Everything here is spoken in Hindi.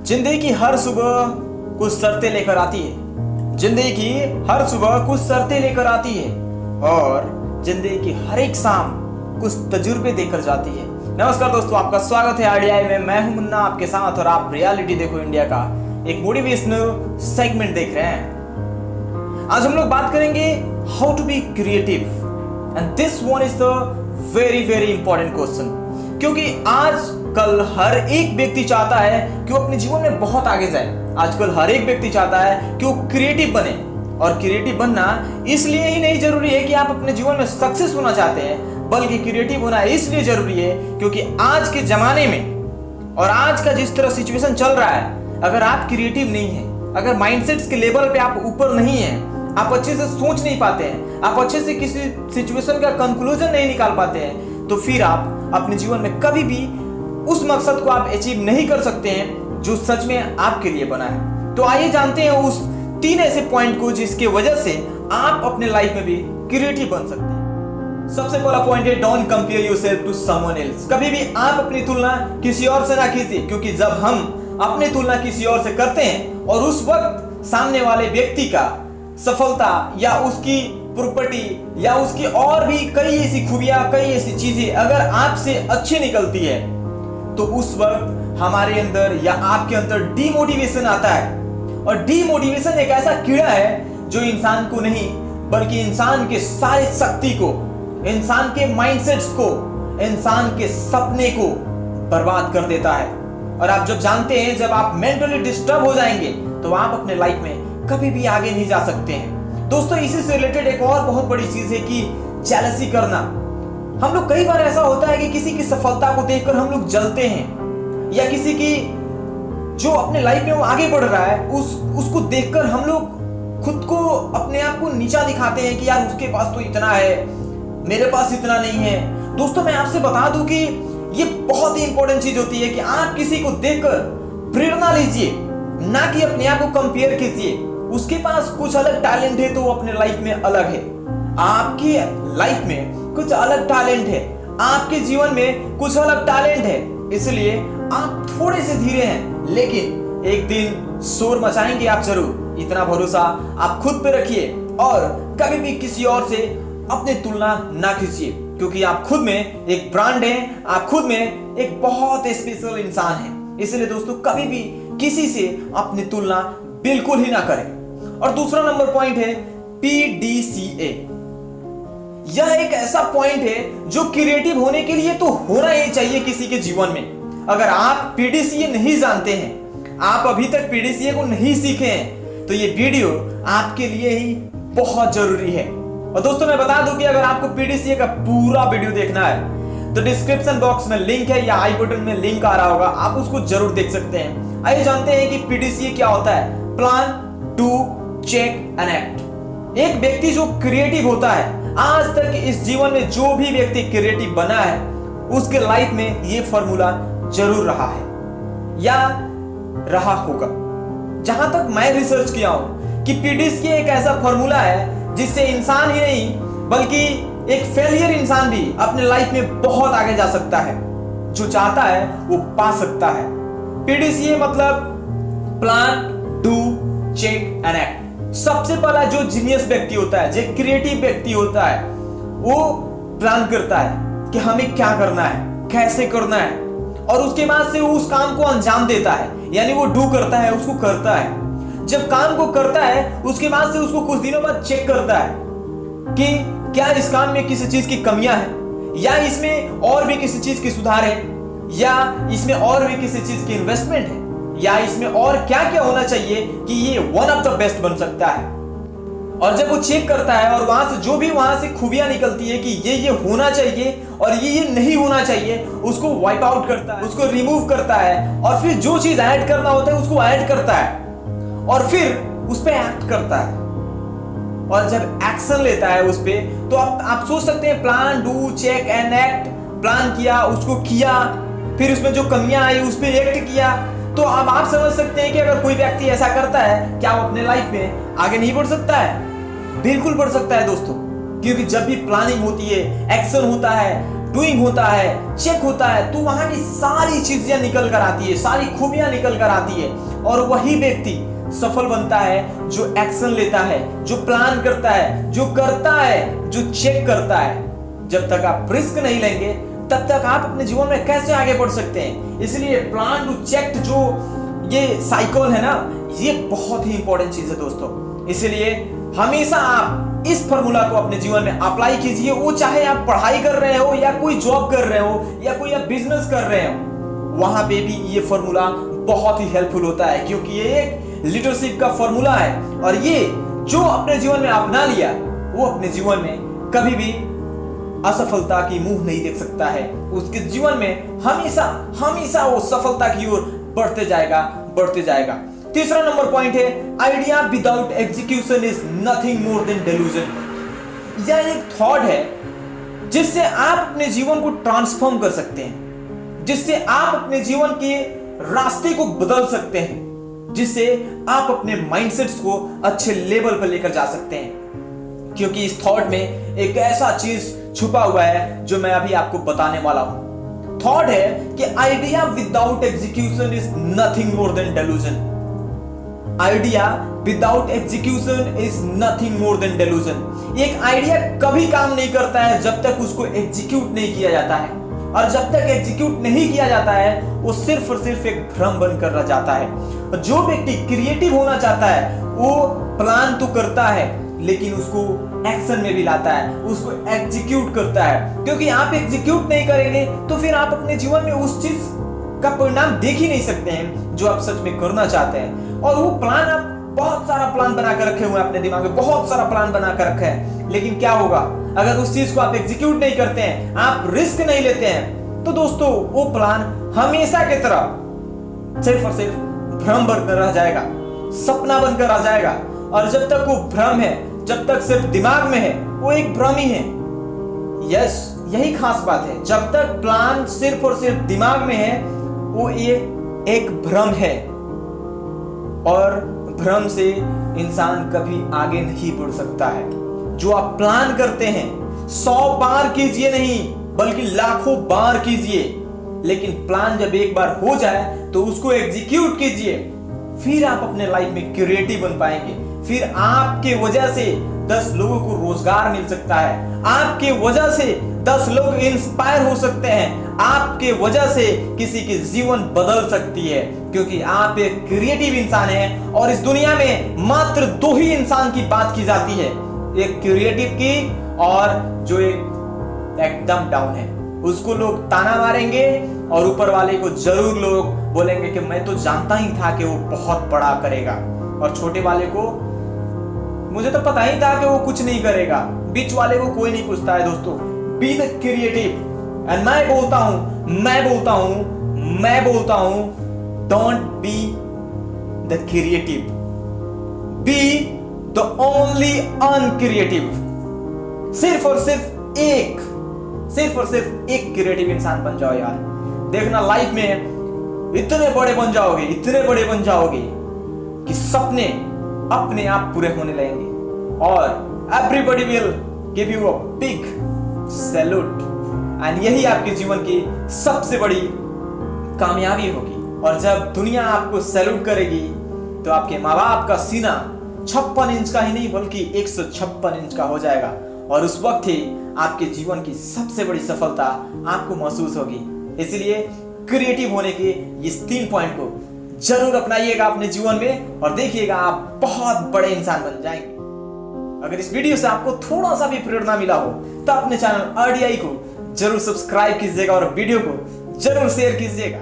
जिंदगी की हर सुबह कुछ शर्तें लेकर आती है। जिंदगी की हर सुबह कुछ शर्तें लेकर आती है और जिंदगी की हर एक शाम कुछ तजुर्बे देकर जाती है। नमस्कार दोस्तों, आपका स्वागत है आरडीआई में। मैं हूं मुन्ना आपके साथ और आप रियलिटी देखो इंडिया का एक मोटिवेशनल सेगमेंट देख रहे हैं। आज हम लोग बात करेंगे how to be creative and this one is the very important question, क्योंकि आज कल हर एक व्यक्ति चाहता है कि वो अपने जीवन में बहुत आगे जाए। आजकल हर एक व्यक्ति चाहता है कि वो क्रिएटिव बने, और क्रिएटिव बनना इसलिए ही नहीं जरूरी है कि आप अपने जीवन में सक्सेस होना चाहते हैं, बल्कि क्रिएटिव होना इसलिए जरूरी है क्योंकि आज के जमाने में और आज का जिस तरह सिचुएशन चल रहा है, अगर आप क्रिएटिव नहीं है, अगर माइंडसेट्स के लेवल पे आप ऊपर नहीं है, आप अच्छे से सोच नहीं पाते हैं, आप अच्छे से किसी सिचुएशन का कंक्लूजन नहीं निकाल पाते हैं, तो फिर आप अपने जीवन में कभी भी उस मकसद को आप अचीव नहीं कर सकते हैं जो सच में आपके लिए बना है। तो आइए जानते हैं उस 3 ऐसे पॉइंट को जिसके वजह से आप अपने लाइफ में भी क्रिएटिव बन सकते हैं। सबसे पहला पॉइंट है, don't compare yourself to someone else. कभी भी आप अपनी तुलना किसी और से ना कीजिए, क्योंकि जब हम अपनी तुलना किसी और से करते हैं और उस वक्त सामने वाले व्यक्ति का सफलता या उसकी प्रॉपर्टी या उसकी और भी कई ऐसी खूबियां, कई ऐसी चीजें अगर आपसे अच्छी निकलती है, तो उस वक्त हमारे अंदर या आपके अंदर डीमोटिवेशन आता है। और डीमोटिवेशन एक ऐसा कीड़ा है जो इंसान को नहीं बल्कि इंसान के सारे शक्ति को, इंसान के माइंडसेट्स को, इंसान के सपने को बर्बाद कर देता है। और आप जब जानते हैं, जब आप मेंटली डिस्टर्ब हो जाएंगे तो आप अपने लाइफ में कभी भी आगे नहीं जा सकते हैं। दोस्तों, इसी से रिलेटेड एक और बहुत बड़ी चीज है कि जेलसी करना। हम लोग कई बार ऐसा होता है कि किसी की सफलता को देखकर हम लोग जलते हैं, या किसी की जो अपने लाइफ में वो आगे बढ़ रहा है उसको देखकर हम लोग खुद को, अपने आप को नीचा दिखाते हैं कि यार उसके पास तो इतना है, मेरे पास इतना नहीं है। दोस्तों, मैं आपसे बता दूं कि ये बहुत ही इंपॉर्टेंट चीज होती है कि आप किसी को देखकर प्रेरणा लीजिए, ना कि अपने आप को कंपेयर कीजिए। उसके पास कुछ अलग टैलेंट है तो वो अपने लाइफ में अलग है, आपकी लाइफ में कुछ अलग टैलेंट है, आपके जीवन में कुछ अलग टैलेंट है, इसलिए आप थोड़े से धीरे हैं, लेकिन एक दिन शोर मचाएंगे आप जरूर। इतना भरोसा आप खुद पे रखिए और कभी भी किसी और से अपनी तुलना ना कीजिए, क्योंकि आप खुद में एक ब्रांड है, आप खुद में एक बहुत स्पेशल इंसान है। इसलिए दोस्तों, कभी भी किसी से अपनी तुलना बिल्कुल ही ना करें। और दूसरा नंबर पॉइंट है PDCA। यह एक ऐसा पॉइंट है जो क्रिएटिव होने के लिए तो होना ही चाहिए किसी के जीवन में। अगर आप PDCA नहीं जानते हैं, आप अभी तक PDCA को नहीं सीखे हैं, तो ये वीडियो आपके लिए ही बहुत जरूरी है। और दोस्तों, मैं बता दूं कि अगर आपको PDCA का पूरा वीडियो देखना है तो डिस्क्रिप्शन बॉक्स में लिंक है या आई बटन में लिंक आ रहा होगा, आप उसको जरूर देख सकते हैं। आइए जानते हैं कि PDCA क्या होता है। Plan, do, check and act. एक व्यक्ति जो क्रिएटिव होता है, आज तक इस जीवन में जो भी व्यक्ति क्रिएटिव बना है, उसके लाइफ में ये फॉर्मूला जरूर रहा है या रहा होगा। जहां तक मैं रिसर्च किया हूं कि PDCA एक ऐसा फॉर्मूला है जिससे इंसान ही नहीं बल्कि एक फेलियर इंसान भी अपने लाइफ में बहुत आगे जा सकता है। जो चाहता है वो पा सकता है। PDCA मतलब plan, do, check and act. सबसे पहला जो जीनियस व्यक्ति होता है, जो क्रिएटिव व्यक्ति होता है, वो प्लान करता है कि हमें क्या करना है, कैसे करना है, और उसके बाद से वो उस काम को अंजाम देता है, यानी वो डू करता है, उसको करता है। जब काम को करता है, उसके बाद से उसको कुछ दिनों बाद चेक करता है कि क्या इस काम में किसी चीज की कमियां हैं, या इसमें और भी किसी चीज की सुधार है, या इसमें और भी किसी चीज की इन्वेस्टमेंट है, या इसमें और क्या क्या होना चाहिए कि ये वन ऑफ द बेस्ट बन सकता है। और जब वो चेक करता है और वहां से जो भी वहां से खूबियां निकलती है कि ये होना चाहिए और ये नहीं होना चाहिए, उसको वाइप आउट करता है, उसको रिमूव करता है, और फिर जो चीज ऐड करना होता है उसको ऐड करता है, और फिर उस पर एक्ट करता है। और जब एक्शन लेता है उस पे, तो आप सोच सकते हैं, plan, do, check and act. Plan किया, उसको किया, फिर उसमें जो कमियां आई उस पर एक्ट किया। तो अब आप समझ सकते हैं कि अगर कोई व्यक्ति ऐसा करता है, क्या वो अपने लाइफ में आगे नहीं बढ़ सकता है? बिल्कुल बढ़ सकता है दोस्तों, क्योंकि जब भी प्लानिंग होती है, एक्शन होता है, डूइंग होता है, चेक होता है, तो वहां की सारी चीजें निकल कर आती है, सारी खूबियां निकल कर आती है। और वही व्यक्ति सफल बनता है जो एक्शन लेता है, जो प्लान करता है, जो करता है, जो चेक करता है। जब तक आप रिस्क नहीं लेंगे तब तक आप अपने जीवन में कैसे आगे बढ़ सकते हैं। इसलिए प्लान टू चेक जो ये साइकिल है ना, ये बहुत ही इंपॉर्टेंट चीज है दोस्तों। इसलिए हमेशा आप इस फॉर्मूला को अपने जीवन में अप्लाई कीजिए। वो चाहे आप पढ़ाई कर रहे हो या कोई जॉब कर रहे हो या कोई आप बिजनेस कर रहे हो, वहां पे भी ये फॉर्मूला बहुत ही हेल्पफुल होता है, क्योंकि ये एक लीडरशिप का फॉर्मूला है। और ये जो अपने जीवन में अपना लिया वो अपने जीवन में कभी भी असफलता की मुंह नहीं देख सकता है। उसके जीवन में हमेशा हमेशा वो सफलता की ओर बढ़ते जाएगा, बढ़ते जाएगा। तीसरा नंबर पॉइंट है, idea without execution is nothing more than delusion. यह एक थॉट है जिससे आप अपने जीवन को ट्रांसफॉर्म कर सकते हैं, जिससे आप अपने जीवन के रास्ते को बदल सकते हैं, जिससे आप अपने माइंडसेट्स को अच्छे लेवल पर लेकर जा सकते हैं। क्योंकि इस थॉट में एक ऐसा चीज छुपा हुआ है जो मैं अभी आपको बताने वाला हूं। थॉट है कि idea without execution is nothing more than delusion. Idea without execution is nothing more than delusion. एक आइडिया कभी काम नहीं करता है जब तक उसको एग्जीक्यूट नहीं किया जाता है, और जब तक एग्जीक्यूट नहीं किया जाता है वो सिर्फ और सिर्फ एक भ्रम बनकर रह जाता है। और जो व्यक्ति क्रिएटिव होना चाहता है वो प्लान तो करता है लेकिन उसको एक्शन में भी लाता है, उसको एग्जीक्यूट करता है। क्योंकि आप एग्जीक्यूट नहीं करेंगे तो फिर आप अपने जीवन में उस चीज का परिणाम देख ही नहीं सकते हैं जो आप सच में करना चाहते हैं। और वो प्लान, आप बहुत सारा प्लान बनाकर रखे हुए हैं अपने दिमाग में, बहुत सारा प्लान बनाकर रखा है, लेकिन क्या होगा अगर उस चीज को आप एग्जीक्यूट नहीं करते हैं, आप रिस्क नहीं लेते हैं, तो दोस्तों वो प्लान हमेशा की तरह सिर्फ और सिर्फ भ्रम बनकर रह जाएगा, सपना बनकर रह जाएगा। और जब तक वो भ्रम है, जब तक सिर्फ दिमाग में है, वो एक भ्रम ही है। यस, यही खास बात है। जब तक प्लान सिर्फ और सिर्फ दिमाग में है वो एक भ्रम है, और भ्रम से इंसान कभी आगे नहीं बढ़ सकता है। जो आप प्लान करते हैं 100 बार कीजिए नहीं बल्कि लाखों बार कीजिए, लेकिन प्लान जब एक बार हो जाए तो उसको एग्जीक्यूट कीजिए। फिर आप अपने लाइफ में क्रिएटिव बन पाएंगे। फिर आपके वजह से 10 लोगों को रोजगार मिल सकता है, आपके वजह से 10 लोग इंस्पायर हो सकते हैं, आपके वजह से किसी की जीवन बदल सकती है, क्योंकि आप एक क्रिएटिव इंसान हैं। और इस दुनिया में मात्र 2 ही इंसान की बात की जाती है, एक क्रिएटिव की और जो एकदम डाउन है। उसको लोग ताना मारेंगे और ऊपर वाले को जरूर लोग बोलेंगे कि मैं तो जानता ही था कि वो बहुत बड़ा करेगा, और छोटे वाले को मुझे तो पता ही था कि वो कुछ नहीं करेगा। बीच वाले को कोई नहीं पूछता है दोस्तों। Be the creative. एंड मैं बोलता हूं don't be the creative, be the only uncreative. सिर्फ और सिर्फ एक क्रिएटिव इंसान बन जाओ यार। देखना लाइफ में इतने बड़े बन जाओगे कि सपने अपने आप पूरे होने लगेंगे, और everybody will give you a big salute. And यही आपके जीवन की सबसे बड़ी कामयाबी होगी। और जब दुनिया आपको सैल्यूट करेगी तो आपके माँ बाप का सीना 56 इंच का ही नहीं बल्कि 156 इंच का हो जाएगा, और उस वक्त ही आपके जीवन की सबसे बड़ी सफलता आपको महसूस होगी। इसलिए क्रिएटिव होने के इस 3 पॉइंट को जरूर अपनाइएगा अपने जीवन में, और देखिएगा आप बहुत बड़े इंसान बन जाएंगे। अगर इस वीडियो से आपको थोड़ा सा भी प्रेरणा मिला हो तो अपने चैनल RDI को जरूर सब्सक्राइब कीजिएगा और वीडियो को जरूर शेयर कीजिएगा।